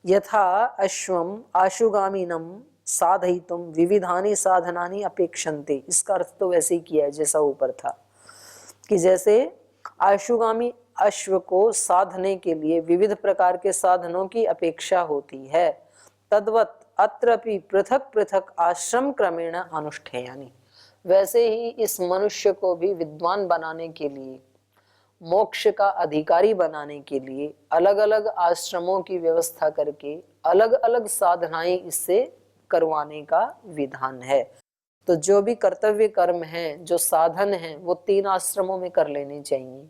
यथा अश्वम आशुगामिनम साधयितुम विविधानि साधनानि अपेक्षन्ते। इसका अर्थ तो वैसे ही किया है जैसा ऊपर था कि जैसे आशुगामी अश्व को साधने के लिए विविध प्रकार के साधनों की अपेक्षा होती है, तद्वत् अत्रपि पृथक पृथक आश्रम क्रमेण अनुष्ठेयानि। वैसे ही इस मनुष्य को भी विद्वान बनाने के लिए, मोक्ष का अधिकारी बनाने के लिए अलग अलग आश्रमों की व्यवस्था करके अलग अलग साधनाएं इससे करवाने का विधान है। तो जो भी कर्तव्य कर्म हैं, जो साधन हैं, वो 3 आश्रमों में कर लेने चाहिए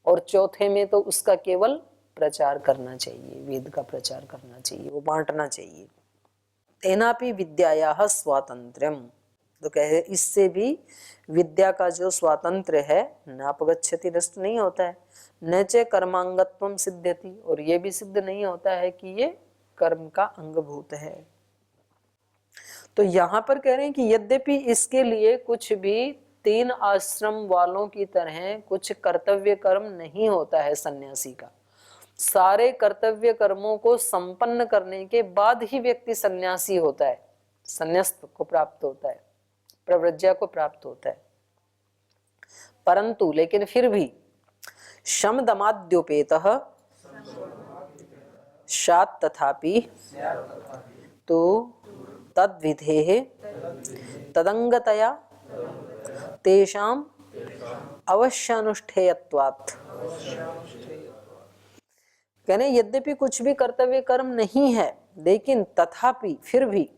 और चौथे में तो उसका केवल प्रचार करना चाहिए, वेद का प्रचार करना चाहिए, वो बांटना चाहिए। तेनापि विद्यायाः स्वातंत्र्यम, तो कहे इससे भी विद्या का जो स्वातंत्र्य है नापगच्छति, नष्ट नहीं होता है। न च कर्मांगत्वम सिद्ध्यति, और ये भी सिद्ध नहीं होता है कि ये कर्म का अंगभूत है। तो यहाँ पर कह रहे हैं कि यद्यपि इसके लिए कुछ भी 3 आश्रम वालों की तरह कुछ कर्तव्य कर्म नहीं होता है सन्यासी का। सारे कर्तव्य कर्मों को संपन्न करने के बाद ही व्यक्ति सन्यासी होता है, संन्यास्त को प्राप्त होता है, प्रव्रज्या को प्राप्त होता है। परंतु लेकिन फिर भी शम दमाद्योपेतः शात् तथापि तो तद्विधेः तदंगतया तेषाम् अवश्यानुष्ठेयत्वात्। कहने यद्यपि कुछ भी कर्तव्य कर्म नहीं है, लेकिन तथापि फिर भी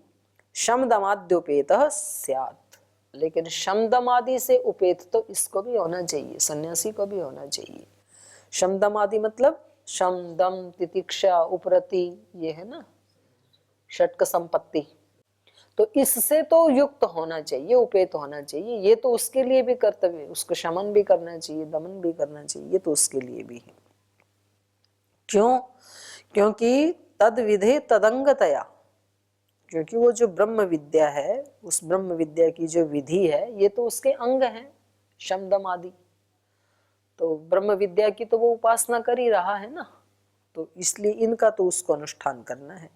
शम दमाद्योपेतः स्यात्, लेकिन शम दमादि से उपेत तो इसको भी होना चाहिए, सन्यासी को भी होना चाहिए। शम दमादि मतलब शम दम तितिक्षा उपरति, ये है ना षटक संपत्ति, तो इससे तो युक्त होना चाहिए, उपेत होना चाहिए। ये तो उसके लिए भी कर्तव्य, उसको शमन भी करना चाहिए, दमन भी करना चाहिए, ये तो उसके लिए भी है। क्यों? क्योंकि तद विधे तदंगतया, क्योंकि वो जो ब्रह्म विद्या है, उस ब्रह्म विद्या की जो विधि है, ये तो उसके अंग हैं, शम दम आदि। तो ब्रह्म विद्या की तो वो उपासना कर ही रहा है ना, तो इसलिए इनका तो उसको अनुष्ठान करना है।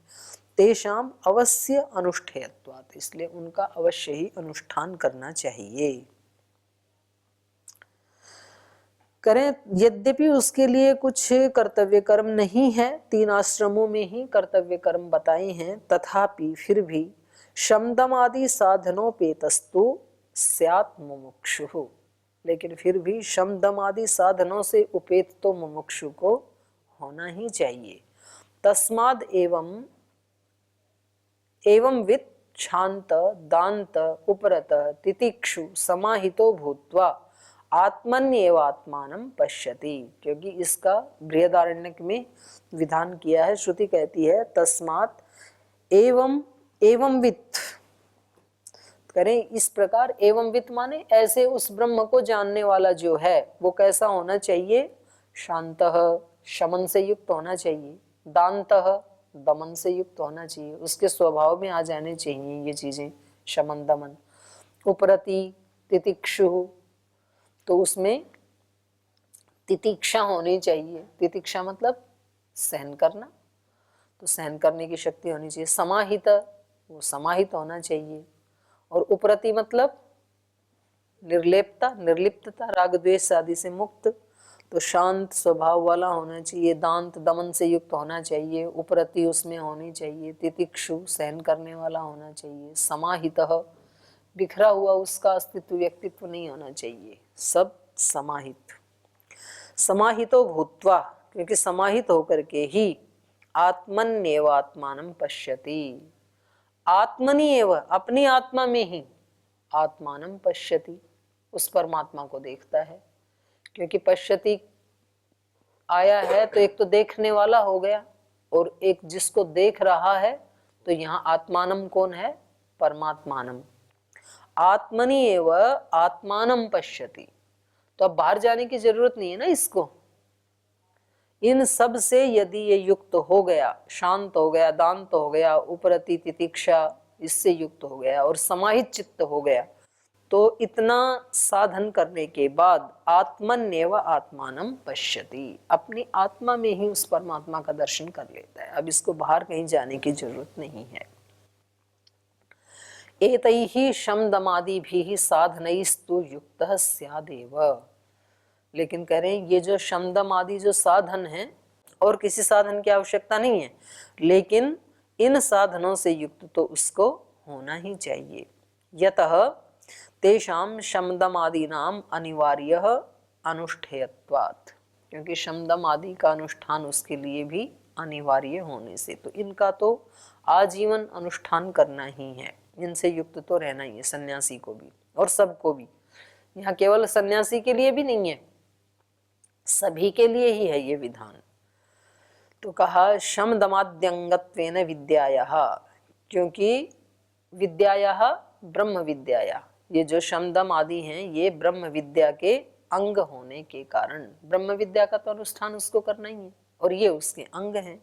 तेषाम अवश्य अनुष्ठेयत्वात्, इसलिए उनका अवश्य ही अनुष्ठान करना चाहिए। करें यद्यपि उसके लिए कुछ कर्तव्य कर्म नहीं है, 3 आश्रमों में ही कर्तव्य कर्म बताए हैं, तथापि फिर भी शमदम आदि साधनोपेतस्तु स्यात् मुमुक्षुः, लेकिन फिर भी शमदम आदि साधनों से उपेत तो मुमुक्षु को होना ही चाहिए। तस्माद् एवं वित्त शांत दांत उपरत तितिक्षु समाहितो भूत्वा आत्मन्येवात्मानं पश्यति, क्योंकि इसका बृहदारण्यक में विधान किया है। श्रुति कहती है तस्मात् एवं वित्त, करें इस प्रकार, एवं वित्त माने ऐसे उस ब्रह्म को जानने वाला जो है वो कैसा होना चाहिए? शांतः, शमन से युक्त होना चाहिए, दांतः, दमन से युक्त होना चाहिए, उसके स्वभाव में आ जाने चाहिए ये चीजें, शमन दमन। उपरति तितिक्षु, तो उसमें तितिक्षा होनी चाहिए। तितिक्षा मतलब सहन करना, तो सहन करने की शक्ति होनी चाहिए। समाहित, वो समाहित होना चाहिए। और उपरति मतलब निर्लेपता, निर्लिप्तता, राग द्वेष आदि से मुक्त, तो शांत स्वभाव वाला होना चाहिए। दांत, दमन से युक्त होना चाहिए। उपरति उसमें होनी चाहिए। तितिक्षु, सहन करने वाला होना चाहिए। समाहितः, बिखरा हुआ उसका अस्तित्व, व्यक्तित्व नहीं होना चाहिए, सब समाहित। समाहितो भूत्वा, क्योंकि समाहित होकर के ही आत्मन्येवात्मानं पश्यति, आत्मनि एव, अपनी आत्मा में ही, आत्मानं पश्यति, उस परमात्मा को देखता है। क्योंकि पश्यति आया है तो एक तो देखने वाला हो गया, और एक जिसको देख रहा है, तो यहाँ आत्मानम कौन है? परमात्मानम। आत्मनि एव आत्मानम पश्यति, तो अब बाहर जाने की जरूरत नहीं है ना इसको। इन सब से यदि ये युक्त हो गया, शांत हो गया, दांत हो गया, उपरति तितिक्षा, इससे युक्त हो गया और समाहित चित्त हो गया, तो इतना साधन करने के बाद आत्मन्येव आत्मानं पश्यति, अपनी आत्मा में ही उस परमात्मा का दर्शन कर लेता है। अब इसको बाहर कहीं जाने की जरूरत नहीं है। एतैहि शमदमादिभिः साधनैस्तु युक्तः स्यादेव। लेकिन कह रहे हैं ये जो शमदम आदि जो साधन हैं, और किसी साधन की आवश्यकता नहीं है, लेकिन इन साधनों से युक्त तो उसको होना ही चाहिए। यतः तेषां शमदम आदि नाम अनिवार्य अनुष्ठेयत्वात्, क्योंकि शमदम आदि का अनुष्ठान उसके लिए भी अनिवार्य होने से, तो इनका तो आजीवन अनुष्ठान करना ही है, इनसे युक्त तो रहना ही है, सन्यासी को भी और सबको भी। यहाँ केवल सन्यासी के लिए भी नहीं है, सभी के लिए ही है ये विधान। तो कहा शमदमाद्यंगत्वेन विद्यायाः, क्योंकि विद्यायाः ब्रह्म विद्याया, ये जो शमदम आदि हैं ये ब्रह्म विद्या के अंग होने के कारण, ब्रह्म विद्या का तो अनुष्ठान उसको करना ही है और ये उसके अंग हैं।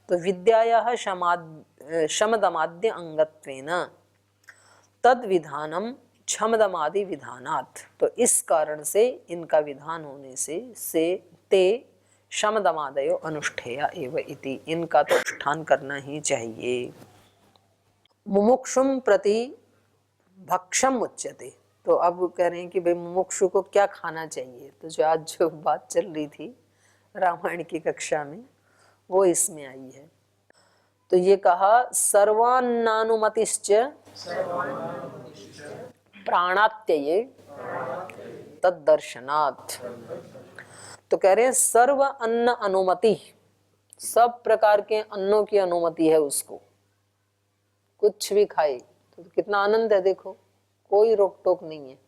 तो विद्यायाः शमदमाद्य अंगत्वेन तद विधानम शमदमादि विधानात्, तो इस कारण से इनका विधान होने से ते शमदमादयो अनुष्ठेया एव इति, इनका तो अनुष्ठान करना ही चाहिए। मुमुक्षुम प्रति भक्षम उच्यते, तो अब कह रहे हैं कि भाई मुमुक्षु को क्या खाना चाहिए। तो जो आज जो बात चल रही थी रामायण की कक्षा में वो इसमें आई है। तो ये कहा सर्वान्नानुमतिश्च प्राणात्यये तद्दर्शनात्, तो कह रहे हैं सर्व अन्न अनुमति, सब प्रकार के अन्नों की अनुमति है उसको, कुछ भी खाए तो कितना आनंद है, देखो कोई रोक टोक नहीं है।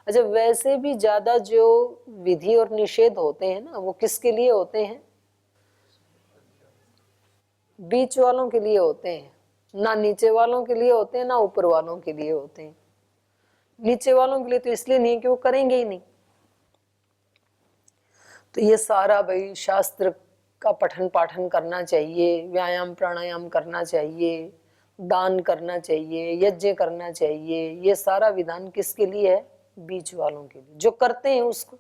अच्छा, वैसे भी ज्यादा जो विधि और निषेध होते हैं ना, वो किसके लिए होते हैं? बीच वालों के लिए होते हैं, ना नीचे वालों के लिए होते हैं ना ऊपर वालों के लिए होते हैं। नीचे वालों के लिए तो इसलिए नहीं कि वो करेंगे ही नहीं। तो ये सारा भाई शास्त्र का पठन पाठन करना चाहिए, व्यायाम प्राणायाम करना चाहिए, दान करना चाहिए, यज्ञ करना चाहिए, ये सारा विधान किसके लिए है? बीच वालों के लिए, जो करते हैं उसको।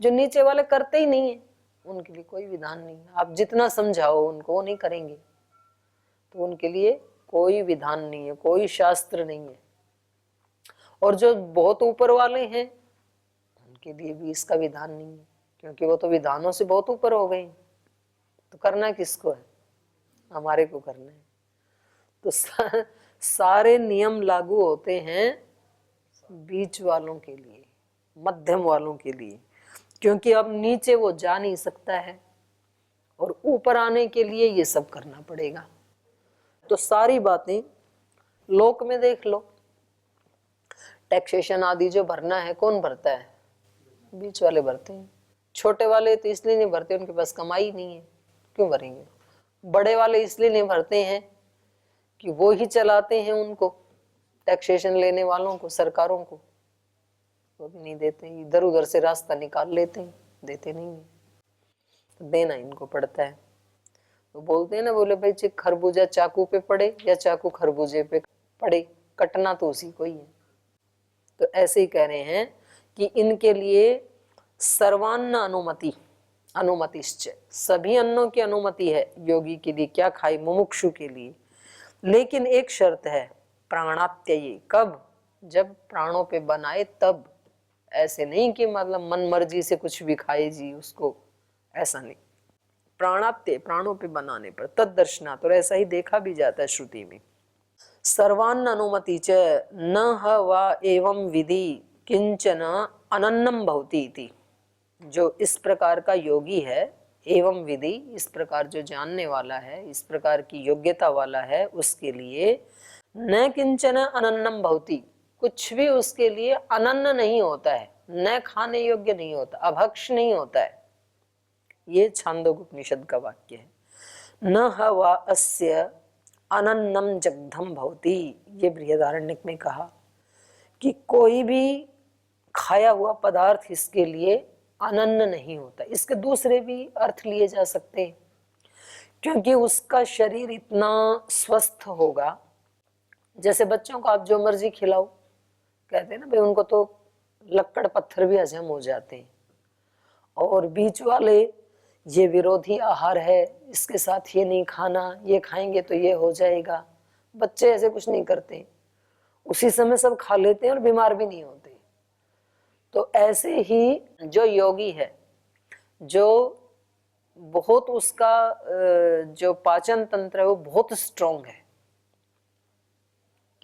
जो नीचे वाले करते ही नहीं है उनके लिए कोई विधान नहीं है। आप जितना समझाओ उनको वो नहीं करेंगे, तो उनके लिए कोई विधान नहीं है, कोई शास्त्र नहीं है। और जो बहुत ऊपर वाले हैं उनके लिए भी इसका विधान नहीं है, क्योंकि वो तो विधानों से बहुत ऊपर हो गए। तो करना किसको है? हमारे को करना है। तो सारे नियम लागू होते हैं बीच वालों के लिए, मध्यम वालों के लिए, क्योंकि अब नीचे वो जा नहीं सकता है और ऊपर आने के लिए ये सब करना पड़ेगा। तो सारी बातें लोक में देख लो, टैक्सेशन आदि जो भरना है कौन भरता है? बीच वाले भरते हैं। छोटे वाले तो इसलिए नहीं भरते, उनके पास कमाई नहीं है, क्यों भरेंगे? बड़े वाले इसलिए नहीं भरते हैं कि वो ही चलाते हैं उनको, टैक्सेशन लेने वालों को, सरकारों को। वो भी नहीं देते, इधर उधर से रास्ता निकाल लेते हैं, देते नहीं है। तो देना इनको पड़ता है। तो बोलते हैं ना, बोले भाई चाहे खरबूजा चाकू पे पड़े या चाकू खरबूजे पे पड़े, कटना तो उसी को ही है। तो ऐसे ही कह रहे हैं कि इनके लिए सर्वान्न अनुमति, अनुमतिश्च, सभी अन्नों की अनुमति है योगी के लिए, क्या खाए? मुमुक्षु के लिए। लेकिन एक शर्त है, प्राणात्यये, कब? जब प्राणों पे बनाए तब। ऐसे नहीं कि मतलब मन मर्जी से कुछ भी खाए जी उसको, ऐसा नहीं। प्राणात्यय, प्राणों पे बनाने पर, तद दर्शनात्, और ऐसा ही देखा भी जाता है श्रुति में। सर्वान्न अनुमति च न वा एवं विधि किंचन अनन्नम भवति इति, जो इस प्रकार का योगी है, एवं विधि, इस प्रकार जो जानने वाला है, इस प्रकार की योग्यता वाला है, उसके लिए न किंचन अनन्नम भवति, कुछ भी उसके लिए अनन्न नहीं होता है, न खाने योग्य नहीं होता, अभक्ष नहीं होता है। ये छांदोग्य उपनिषद का वाक्य है। न वा अस्य अनन्नम जग्धम भवति, ये बृहदारण्यक में कहा कि कोई भी खाया हुआ पदार्थ इसके लिए अनन्न नहीं होता। इसके दूसरे भी अर्थ लिए जा सकते हैं, क्योंकि उसका शरीर इतना स्वस्थ होगा। जैसे बच्चों को आप जो मर्जी खिलाओ, कहते हैं ना भाई, उनको तो लक्कड़ पत्थर भी हजम हो जाते हैं। और बीच वाले ये विरोधी आहार है, इसके साथ ये नहीं खाना, ये खाएंगे तो ये हो जाएगा। बच्चे ऐसे कुछ नहीं करते, उसी समय सब खा लेते हैं और बीमार भी नहीं होते। तो ऐसे ही जो योगी है, जो बहुत उसका जो पाचन तंत्र है वो बहुत स्ट्रॉन्ग है,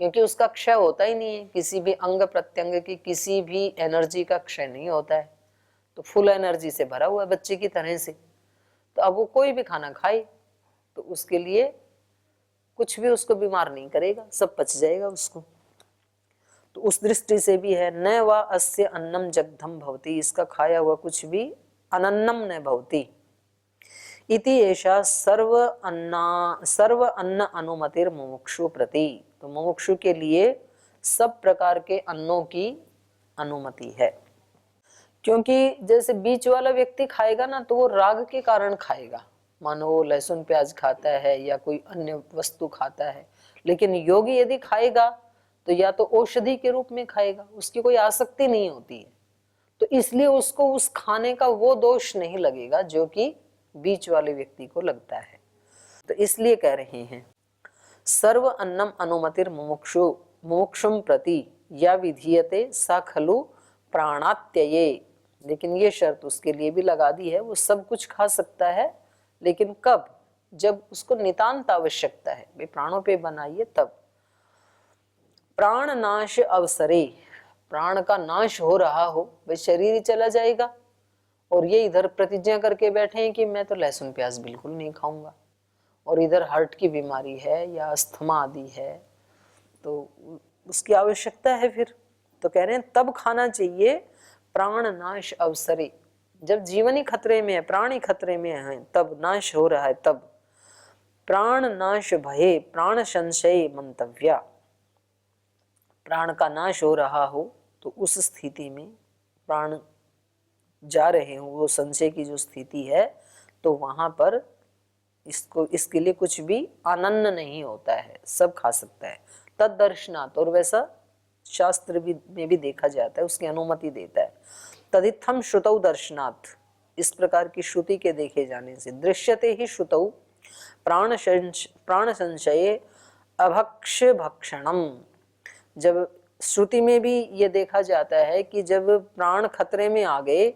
क्योंकि उसका क्षय होता ही नहीं है, किसी भी अंग प्रत्यंग की किसी भी एनर्जी का क्षय नहीं होता है, तो फुल एनर्जी से भरा हुआ है बच्चे की तरह से। तो अब वो कोई भी खाना खाए तो उसके लिए कुछ भी उसको बीमार नहीं करेगा, सब पच जाएगा उसको। तो उस दृष्टि से भी है, न वा अस्य अन्नम जग्धम भवति, इसका खाया हुआ कुछ भी अनन्नम न भवति इति एषा सर्व अन्न अनुमतिर मुमुक्षु प्रति। तो मुमुक्षु के लिए सब प्रकार के अन्नों की अनुमति है। क्योंकि जैसे बीच वाला व्यक्ति खाएगा ना, तो वो राग के कारण खाएगा, मानो वो लहसुन प्याज खाता है या कोई अन्य वस्तु खाता है। लेकिन योगी यदि खाएगा तो या तो औषधि के रूप में खाएगा, उसकी कोई आसक्ति नहीं होती है, तो इसलिए उसको उस खाने का वो दोष नहीं लगेगा जो कि बीच वाले व्यक्ति को लगता है। तो इसलिए कह रहे हैं, सर्व अन्नम अनुमतिर मुमुक्षुम प्रति या विधीयते सा खलु प्राणात्यये। लेकिन ये शर्त उसके लिए भी लगा दी है, वो सब कुछ खा सकता है, लेकिन कब? जब उसको नितांत आवश्यकता है, भाई प्राणों पे बनाइए तब। प्राण नाश अवसरे, प्राण का नाश हो रहा हो, भाई शरीर ही चला जाएगा, और ये इधर प्रतिज्ञा करके बैठे हैं कि मैं तो लहसुन प्याज बिल्कुल नहीं खाऊंगा, और इधर हार्ट की बीमारी है या अस्थमा आदि है, तो उसकी आवश्यकता है फिर। तो कह रहे हैं तब खाना चाहिए प्राण नाश अवसरे, जब जीवन ही खतरे में है, प्राण ही खतरे में है, तब नाश हो रहा है तब। प्राण नाश भये प्राण संशय मंतव्या, प्राण का नाश हो रहा हो तो उस स्थिति में प्राण जा रहे हो, वो संशय की जो स्थिति है, तो वहां पर इसके लिए कुछ भी अनन्न नहीं होता है, सब खा सकता है। तद दर्शनात्, और वैसा शास्त्र में भी देखा जाता है, उसकी अनुमति देता है। तदित्थम श्रुतौ दर्शनात्, इस प्रकार की श्रुति के देखे जाने से, दृश्यते ही श्रुतौ प्राण संशये अभक्ष भक्षणम, जब श्रुति में भी ये देखा जाता है कि जब प्राण खतरे में आ गए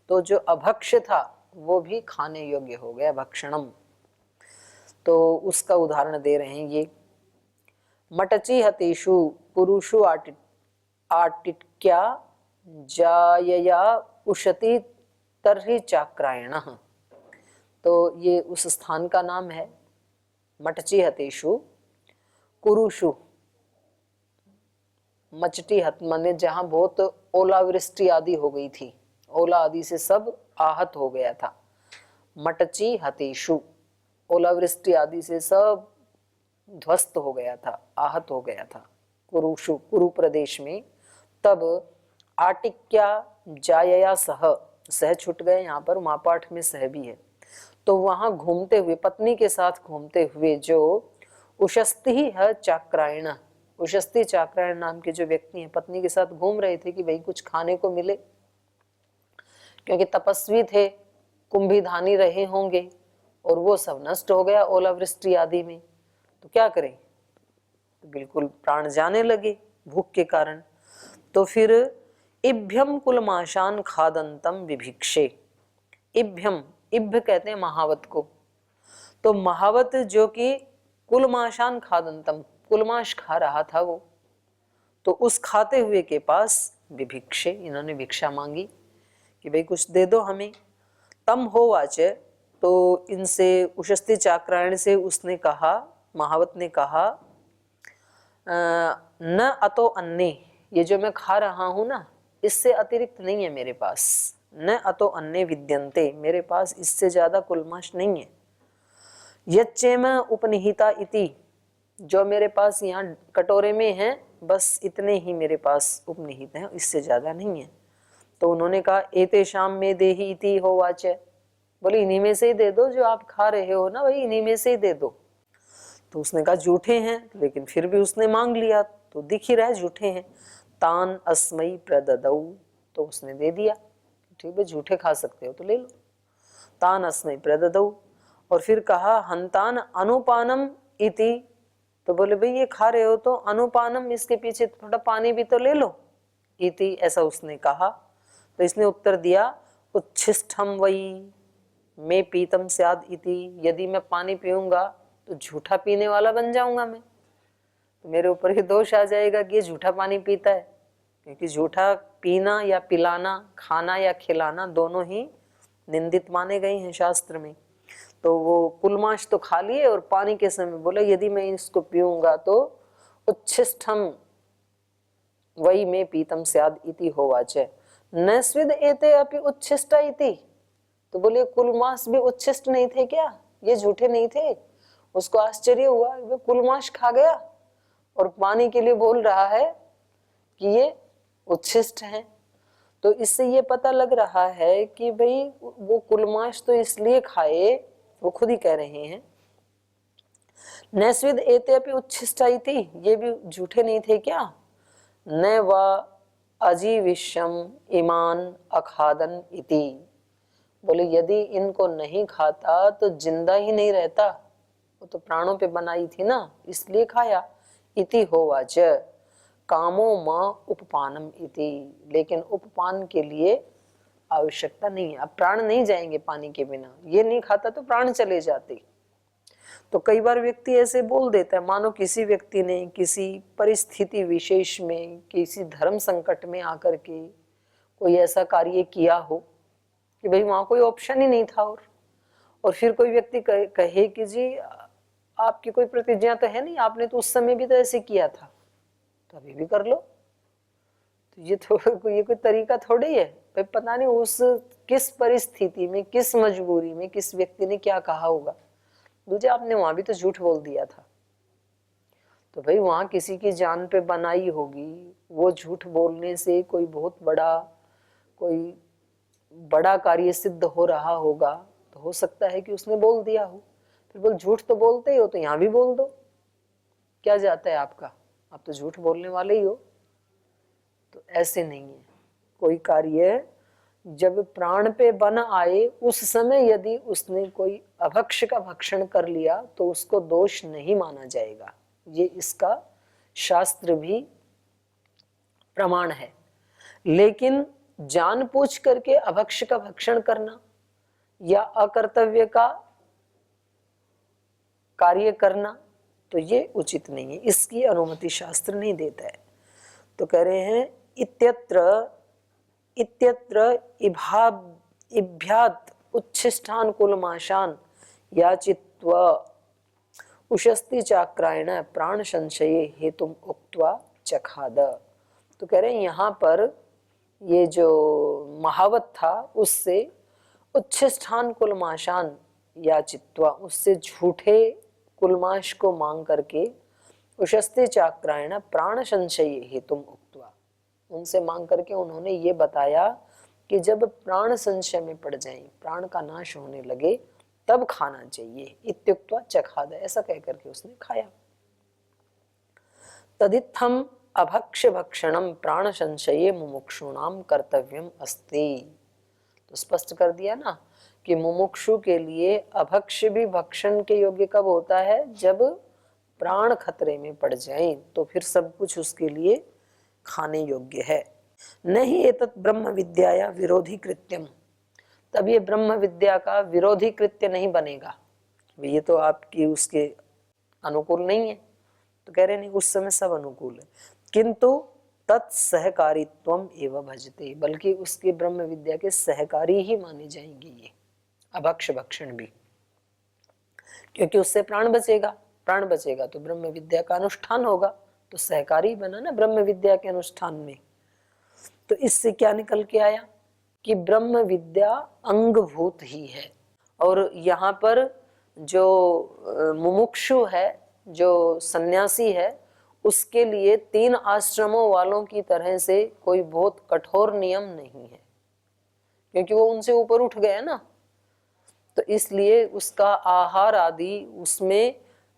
तो जो अभक्ष था वो भी खाने योग्य हो गया, भक्षणम। तो उसका उदाहरण दे रहे हैं ये, मटची हतेषु पुरुषु आटिक्या जायया उशति तर्हि चाक्रायणः। तो ये उस स्थान का नाम है, मटची हतेषु कुरुषु, मचटी हत माने जहां बहुत ओलावृष्टि आदि हो गई थी, ओला आदि से सब आहत हो गया था। मटची हतेषु, ओलावृष्टि आदि से सब ध्वस्त हो गया था, आहत हो गया था कुरुषु, कुरु प्रदेश में। तब आटिक्या जायया सह छूट गए, यहाँ पर मापाठ में सह भी है। तो वहां घूमते हुए, पत्नी के साथ घूमते हुए जो उशस्ति है चाक्रायण, उशस्ति चाक्रायण नाम के जो व्यक्ति हैं, पत्नी के साथ घूम रहे थे कि भाई कुछ खाने को मिले, क्योंकि तपस्वी थे, कुंभीधानी रहे होंगे, और वो सब नष्ट हो गया ओलावृष्टि आदि में, तो क्या करें? तो बिल्कुल प्राण जाने लगे भूख के कारण। तो फिर इभ्यम कुलमाशान खादंतम विभिक्षे, इभ्यम, इभ्य कहते हैं महावत को, तो महावत जो कि कुलमाशान खादंतम, कुलमाश खा रहा था वो, तो उस खाते हुए के पास विभिक्षे, इन्होंने भिक्षा मांगी कि भाई कुछ दे दो हमें। तम हो वाचे, तो इनसे उशस्ति चाक्रायण से उसने कहा, महावत ने कहा, न अतो अन्ने, ये जो मैं खा रहा हूं ना, इससे अतिरिक्त नहीं है मेरे पास, न अतो अन्ने विद्यन्ते, मेरे पास इससे ज्यादा कुलमाश नहीं है। यच्चेम उपनिहिता इति, जो मेरे पास यहाँ कटोरे में है बस इतने ही मेरे पास उपनिहित हैं, इससे ज्यादा नहीं है। तो उन्होंने कहा एतेषाम में देहि इति हो वाचे, बोले इन्हीं में से ही दे दो, जो आप खा रहे हो ना भाई इन्हीं में से ही दे दो। तो उसने कहा झूठे हैं, लेकिन फिर भी उसने मांग लिया, तो दिख ही रहा है झूठे हैं। तान अस्मै प्रददौ, तो उसने दे दिया, ठीक है झूठे खा सकते हो तो ले लो। तान अस्मै प्रददौ, और फिर कहा हंतान अनुपानम इति, तो बोले भाई ये खा रहे हो तो अनुपानम, इसके पीछे थोड़ा पानी भी तो ले लो, इति ऐसा उसने कहा। तो इसने उत्तर दिया उच्छिष्टम वही मैं पीतम स्याद इति, यदि मैं पानी पीऊंगा तो झूठा पीने वाला बन जाऊंगा मैं, तो मेरे ऊपर ही दोष आ जाएगा कि ये झूठा पानी पीता है, क्योंकि झूठा पीना या पिलाना, खाना या खिलाना दोनों ही निंदित माने गए हैं शास्त्र में। तो वो कुलमाश तो खा लिए और पानी के समय बोले यदि मैं इसको पीऊंगा तो उच्छिष्टम वही में पीतम स्याद इति होवाच न स्विद एते अपि उच्छिष्टा इति, तो बोले कुलमाश भी उच्छिष्ट नहीं थे क्या, ये झूठे नहीं थे। उसको आश्चर्य हुआ, वो कुलमाश खा गया और पानी के लिए बोल रहा है कि ये उच्छिष्ट है। तो इससे ये पता लग रहा है कि भाई वो कुलमाश तो इसलिए खाए, वो खुद ही कह रहे हैं नैस्विद एते अपि उच्छिष्टा इति, ये भी झूठे नहीं थे क्या। न व अजीविष्यम ईमान अखादन इति, बोले यदि इनको नहीं खाता तो जिंदा ही नहीं रहता, वो तो प्राणों पे बनाई थी ना, इसलिए खाया। इति होवाच कामो म उपपानम इति, लेकिन उपपान के लिए आवश्यकता नहीं है, अब प्राण नहीं जाएंगे पानी के बिना, ये नहीं खाता तो प्राण चले जाते। तो कई बार व्यक्ति ऐसे बोल देता है, मानो किसी व्यक्ति ने किसी परिस्थिति विशेष में, किसी धर्म संकट में आकर के कोई ऐसा कार्य किया हो कि भाई वहां कोई ऑप्शन ही नहीं था, और फिर कोई व्यक्ति कहे कि जी आपकी कोई प्रतिज्ञा तो है नहीं, आपने तो उस समय भी तो ऐसे किया था, तो अभी भी कर लो। तो ये कोई तरीका थोड़ी है भाई, पता नहीं उस किस परिस्थिति में, किस मजबूरी में किस व्यक्ति ने क्या कहा होगा। दूसरे आपने वहां भी तो झूठ बोल दिया था, तो भाई वहां किसी की जान पे बनाई होगी, वो झूठ बोलने से कोई बहुत कोई बड़ा कार्य सिद्ध हो रहा होगा, तो हो सकता है कि उसने बोल दिया हो। फिर बोल झूठ तो बोलते ही हो तो यहाँ भी बोल दो, क्या जाता है आपका, आप तो झूठ बोलने वाले ही हो। तो ऐसे नहीं है, कोई कार्य जब प्राण पे बन आए उस समय यदि उसने कोई अभक्ष का भक्षण कर लिया तो उसको दोष नहीं माना जाएगा, ये इसका शास्त्र भी प्रमाण है। लेकिन जानबूझ करके अभक्ष का भक्षण करना या अकर्तव्य का कार्य करना तो ये उचित नहीं है, इसकी अनुमति शास्त्र नहीं देता है। तो कह रहे हैं इत्यत्र इभ्यात उच्छिष्टान कुलमाशान याचित्व उशस्ति चाक्रायण प्राण संशये हेतुम उक्त्वा चखाद। तो कह रहे हैं यहाँ पर ये जो महावत था उससे उच्छिष्टान कुलमाशान याचित्वा, उससे झूठे कुलमाश को मांग करके उशस्ति चाक्रायण प्राण संशये हेतुम उक्त्वा, उनसे मांग करके उन्होंने ये बताया कि जब प्राण संशय में पड़ जाएं, प्राण का नाश होने लगे, तब खाना चाहिए। इत्युक्त्वा चखाद, ऐसा कह करके उसने खाया। तदित्थम अभक्ष्य भक्षणम प्राण संशये मुमुक्षुणाम कर्तव्यम अस्ति। तो स्पष्ट कर दिया ना कि मुमुक्षु के लिए अभक्ष्य भी भक्षण के योग्य कब होता है, जब प्राण खतरे में पड़ जाए, तो फिर सब कुछ उसके लिए खाने योग्य है। नहीं एतत् ब्रह्म विद्याया विरोधी कृत्यम, तब ये ब्रह्म विद्या का विरोधी कृत्य नहीं बनेगा, ये तो आपकी उसके अनुकूल नहीं है। तो कह रहे नहीं, उस समय सब अनुकूल है, किंतु तत्सहकारित्वम एवं भजते, बल्कि उसके ब्रह्म विद्या के सहकारी ही माने जाएंगे ये अभक्ष भक्षण भी, क्योंकि उससे प्राण बचेगा, प्राण बचेगा तो ब्रह्म विद्या का अनुष्ठान होगा, तो सहकारी बना ना ब्रह्म विद्या के अनुष्ठान में। तो इससे क्या निकल के आया कि ब्रह्म विद्या अंगभूत ही है। और यहाँ पर जो मुमुक्षु है, जो सन्यासी है, उसके लिए 3 आश्रमों वालों की तरह से कोई बहुत कठोर नियम नहीं है, क्योंकि वो उनसे ऊपर उठ गया ना। तो इसलिए उसका आहार आदि उसमें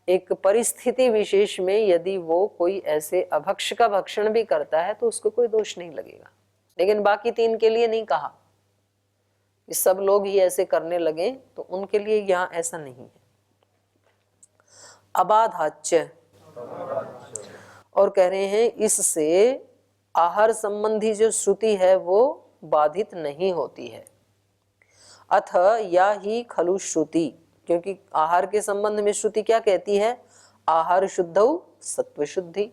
एक परिस्थिति विशेष में यदि वो कोई ऐसे अभक्ष का भक्षण भी करता है तो उसको कोई दोष नहीं लगेगा, लेकिन बाकी तीन के लिए नहीं कहा कि सब लोग ही ऐसे करने लगे, तो उनके लिए यहाँ ऐसा नहीं है। अबाधाच्य, और कह रहे हैं इससे आहार संबंधी जो श्रुति है वो बाधित नहीं होती है। अथ या ही खलु श्रुति, क्योंकि आहार के संबंध में श्रुति क्या कहती है? आहार शुद्धौ सत्व शुद्धि,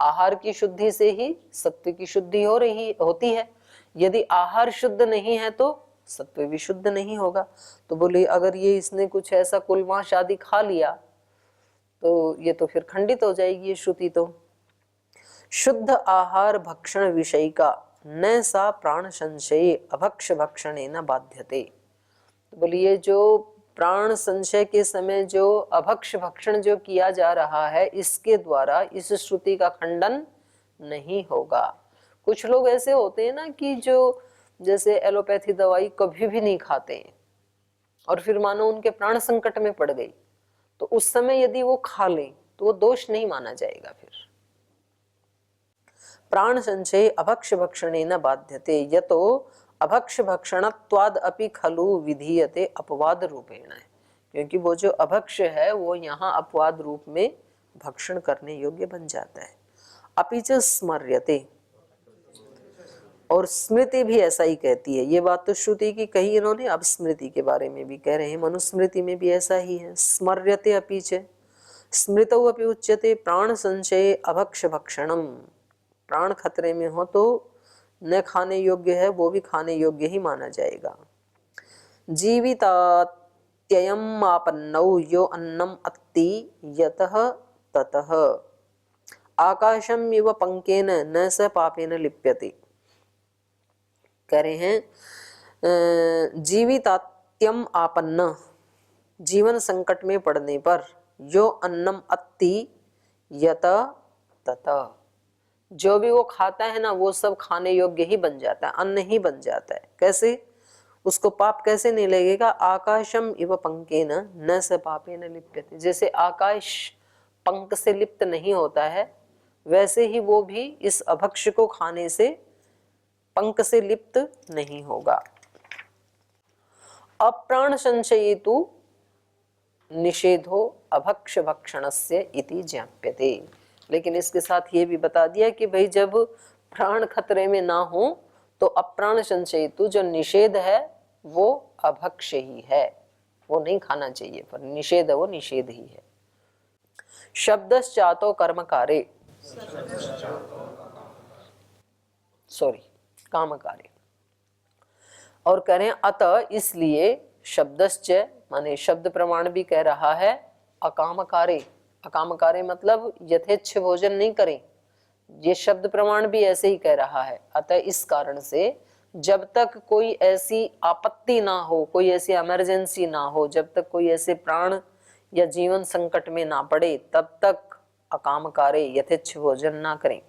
आहार की शुद्धि से ही सत्व की शुद्धि होती है। यदि आहार शुद्ध नहीं है तो सत्व भी शुद्ध नहीं होगा। तो बोले अगर ये इसने कुछ ऐसा कुलमाश आदि खा लिया तो ये तो फिर खंडित हो जाएगी ये श्रुति। तो शुद्ध आहार भक्षण विषय का न सा प्राण संशय अभक्ष भक्षणे न बाध्यते। तो बोलिए जो प्राण संशय के समय जो अभक्ष भक्षण जो किया जा रहा है इसके द्वारा इस श्रुति का खंडन नहीं होगा। कुछ लोग ऐसे होते हैं ना कि जो जैसे एलोपैथी दवाई कभी भी नहीं खाते हैं और फिर मानो उनके प्राण संकट में पड़ गई, तो उस समय यदि वो खा लें तो वो दोष नहीं माना जाएगा। फिर प्राण संशय अभक्ष भक्षणे न बाध्यते यतो अभक्ष भक्षणत्वाद अपि खलु विधीयते अपवाद रूपेण, क्योंकि वो जो अभक्ष है वो यहाँ अपवाद रूप में भक्षण करने योग्य बन जाता है। अपि च स्मर्यते, और स्मृति भी ऐसा ही कहती है। ये बात तो श्रुति की कही इन्होंने, अब स्मृति के बारे में भी कह रहे हैं। मनुस्मृति में भी ऐसा ही है। स्मर्यते अपि च स्मृतौ अपि उच्यते प्राण संशय अभक्ष भक्षणम, प्राण खतरे में हो तो न खाने योग्य है वो भी खाने योग्य ही माना जाएगा। जीवितात्ययम् आपन्नौ यो अन्नम अत्ति यतः ततः आकाशम इव पंकेन न स पापेन लिप्यते। कह रहे हैं जीवितात्यम आपन्न, जीवन संकट में पड़ने पर यो अन्नम अत्ति यत तत, जो भी वो खाता है ना वो सब खाने योग्य ही बन जाता है, अन्न ही बन जाता है। कैसे? उसको पाप कैसे नहीं लगेगा? आकाशम इव पंकेन न स पापेन लिप्यते, जैसे आकाश पंख से लिप्त नहीं होता है वैसे ही वो भी इस अभक्ष को खाने से पंख से लिप्त नहीं होगा। अप्राण संशयेतु निषेधो अभक्ष भक्षणस्य इति ज्ञाप्यते। लेकिन इसके साथ ये भी बता दिया कि भाई जब प्राण खतरे में ना हो तो अप्राण संशयितु जो निषेध है वो अभक्ष ही है, वो नहीं खाना चाहिए, पर निषेध है वो निषेध ही है। शब्दश्चातो कर्मकारे, कामकारे, और करें अतः इसलिए शब्दश्च माने शब्द प्रमाण भी कह रहा है अकामकारे। अकामकारे मतलब यथेच्छ भोजन नहीं करें, ये शब्द प्रमाण भी ऐसे ही कह रहा है। अतः इस कारण से जब तक कोई ऐसी आपत्ति ना हो, कोई ऐसी इमरजेंसी ना हो, जब तक कोई ऐसे प्राण या जीवन संकट में ना पड़े तब तक अकामकारे यथेच्छ भोजन ना करें।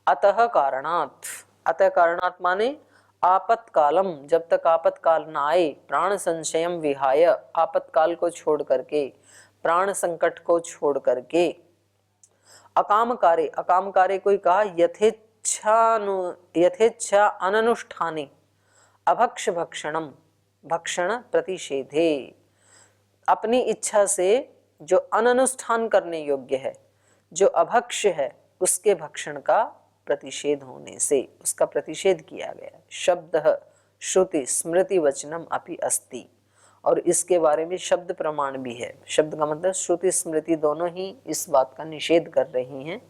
अतः कारणात्, अतः कारणात् माने आपत्कालम, जब तक आपत्काल ना आए, प्राण संशयम विहाय, आपत्काल को छोड़ करके, प्राण संकट को छोड़ करके, अकामकारे, अकामकारे कोई कहा यथेच्छा अननुष्ठाने अभक्ष भक्षणम भक्षण प्रतिषेधे, अपनी इच्छा से जो अननुष्ठान करने योग्य है, जो अभक्ष है, उसके भक्षण का प्रतिषेध होने से उसका प्रतिषेध किया गया। शब्द श्रुति स्मृति वचनम अपि अस्ति, और इसके बारे में शब्द प्रमाण भी है। शब्द का मतलब श्रुति स्मृति दोनों ही इस बात का निषेध कर रही हैं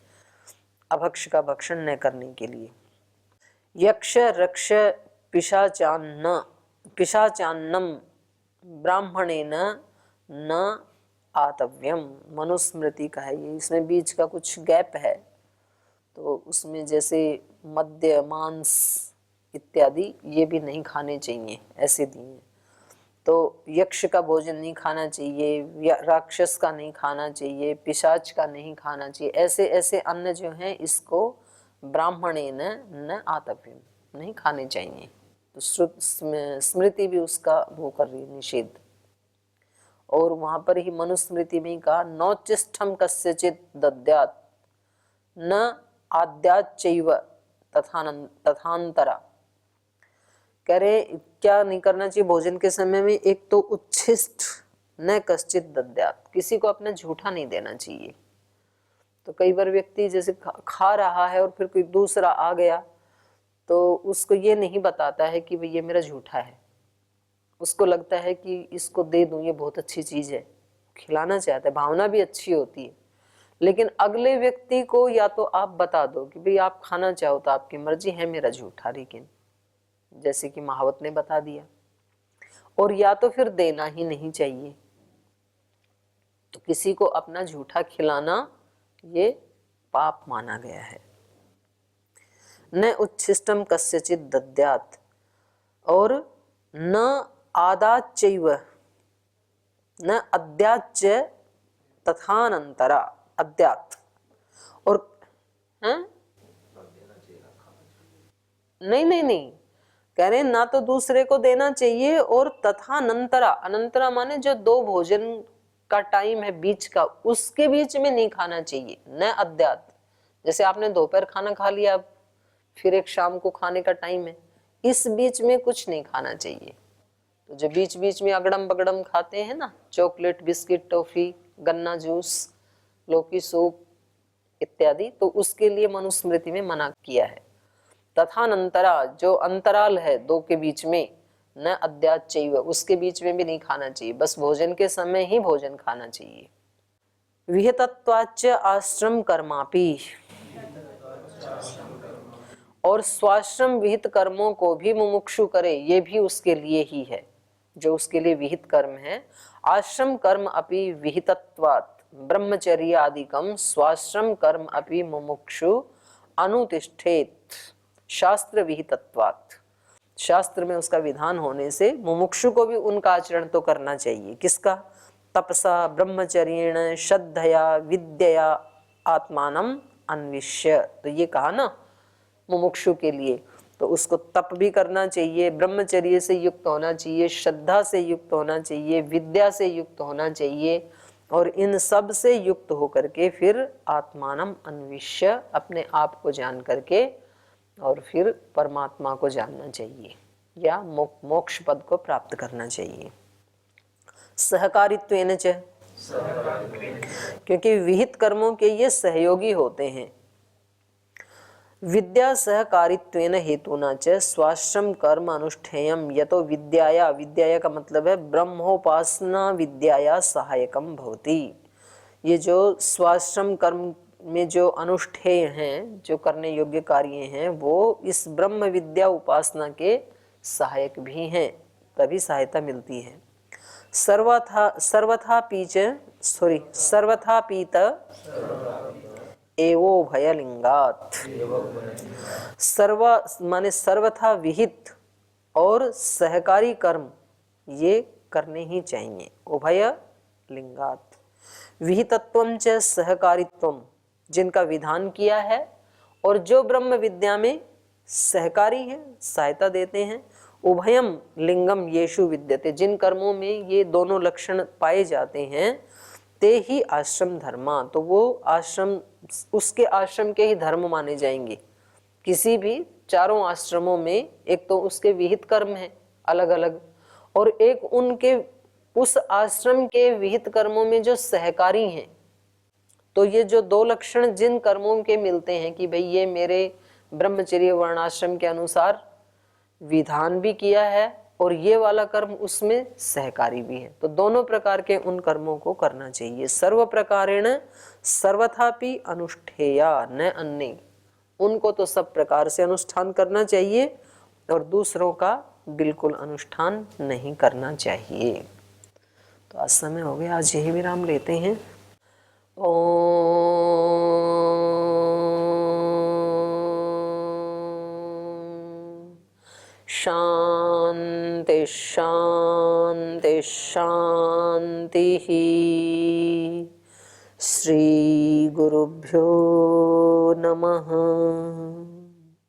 अभक्ष का भक्षण न करने के लिए। यक्ष रक्ष पिशाचान्नम ब्राह्मणेन न आतव्यम, मनुस्मृति का है ये, इसमें बीच का कुछ गैप है, तो उसमें जैसे मद्य मांस इत्यादि ये भी नहीं खाने चाहिए ऐसे दिए। तो यक्ष का भोजन नहीं खाना चाहिए, राक्षस का नहीं खाना चाहिए, पिशाच का नहीं खाना चाहिए, ऐसे ऐसे अन्न जो हैं इसको ब्राह्मणेन न आतव्यम, नहीं खाने चाहिए। तो स्मृति भी उसका वो कर रही है निषेध। और वहां पर ही मनुस्मृति में कहा नौचिष्ठम कस्यचित दद्यात् न आद्याच्चैव तथांतरा। कह रहे क्या नहीं करना चाहिए भोजन के समय में, एक तो उच्छिष्ट न कश्चित दद्यात्, किसी को अपना झूठा नहीं देना चाहिए। तो कई बार व्यक्ति जैसे खा रहा है और फिर कोई दूसरा आ गया तो उसको ये नहीं बताता है कि भाई ये मेरा झूठा है, उसको लगता है कि इसको दे दूं, ये बहुत अच्छी चीज है, खिलाना चाहता है, भावना भी अच्छी होती है। लेकिन अगले व्यक्ति को या तो आप बता दो कि भाई आप खाना चाहो तो आपकी मर्जी है, मेरा झूठा, लेकिन जैसे कि महावत ने बता दिया, और या तो फिर देना ही नहीं चाहिए। तो किसी को अपना झूठा खिलाना ये पाप माना गया है। न उच्छिष्टम कस्यचित दद्यात्, और न आदाच्चैव न अद्याच्च तथानंतरा, अद्यात्, और नहीं कह रहे ना तो दूसरे को देना चाहिए, और तथानंतरा, अनंतरा माने जो दो भोजन का टाइम है बीच का, उसके बीच में नहीं खाना चाहिए। न अद्यात्, जैसे आपने दोपहर खाना खा लिया, फिर एक शाम को खाने का टाइम है, इस बीच में कुछ नहीं खाना चाहिए। तो जो बीच बीच में अगड़म बगड़म खाते हैं ना, चॉकलेट, बिस्किट, टॉफी, गन्ना जूस, लौकी सूप इत्यादि, तो उसके लिए मनुस्मृति में मना किया है। तथानंतरा, जो अंतराल है दो के बीच में, न अद्याच्चैव, उसके बीच में भी नहीं खाना चाहिए, बस भोजन के समय ही भोजन खाना चाहिए। विहितत्वाच्च आश्रम कर्मापि, और स्वाश्रम विहित कर्मों को भी मुमुक्षु करे, ये भी उसके लिए ही है, जो उसके लिए विहित कर्म है। आश्रम कर्म अपि विहितत्वात् ब्रह्मचर्य आदिकम स्वाश्रम कर्म अपि मुमुक्षु अनुतिष्ठेत शास्त्र विहितत्वात्, शास्त्र में उसका विधान होने से मुमुक्षु को भी उनका आचरण तो करना चाहिए। किसका? तपसा ब्रह्मचर्येण श्रद्धया विद्यया आत्मानम अन्विष्य, तो ये कहा ना मुमुक्षु के लिए, तो उसको तप भी करना चाहिए, ब्रह्मचर्य से युक्त होना चाहिए, श्रद्धा से युक्त होना चाहिए, विद्या से युक्त होना चाहिए, और इन सब से युक्त होकर के फिर आत्मानम अन्विष्य, अपने आप को जान करके और फिर परमात्मा को जानना चाहिए, या मोक्ष पद को प्राप्त करना चाहिए। सहकारित्वेन च, क्योंकि विहित कर्मों के ये सहयोगी होते हैं। विद्या सहकारित्वेन हेतुना च स्वाश्रम कर्म अनुष्ठेयम यतो विद्याया, विद्याया का मतलब है ब्रह्मोपासना विद्याया सहायकम भवति। ये जो स्वाश्रम कर्म में जो अनुष्ठेय हैं, जो करने योग्य कार्य हैं, वो इस ब्रह्म विद्या उपासना के सहायक भी हैं, तभी सहायता मिलती है। सर्वथा पीत एवो भयलिंगात, सर्व माने सर्वथा विहित और सहकारी कर्म ये करने ही चाहिए। उभय लिंगात, विहितत्वम च सहकारित्वम, जिनका विधान किया है और जो ब्रह्म विद्या में सहकारी हैं, सहायता देते हैं। उभयम लिंगम येषु विद्यते, जिन कर्मों में ये दोनों लक्षण पाए जाते हैं, ते ही आश्रम धर्मा, तो वो आश्रम, उसके आश्रम के ही धर्म माने जाएंगे। किसी भी चारों आश्रमों में एक तो उसके विहित कर्म हैं अलग अलग, और एक उनके उस आश्रम के विहित कर्मों में जो सहकारी हैं। तो ये जो दो लक्षण जिन कर्मों के मिलते हैं कि भाई ये मेरे ब्रह्मचर्य वर्णाश्रम के अनुसार विधान भी किया है और ये वाला कर्म उसमें सहकारी भी है, तो दोनों प्रकार के उन कर्मों को करना चाहिए। सर्व प्रकारेण सर्वथापि अनुष्ठेया न अन्य, उनको तो सब प्रकार से अनुष्ठान करना चाहिए और दूसरों का बिल्कुल अनुष्ठान नहीं करना चाहिए। तो आज समय हो गया, आज यही विराम लेते हैं। ओम शांति शांति शांति। श्री गुरुभ्यो नमः।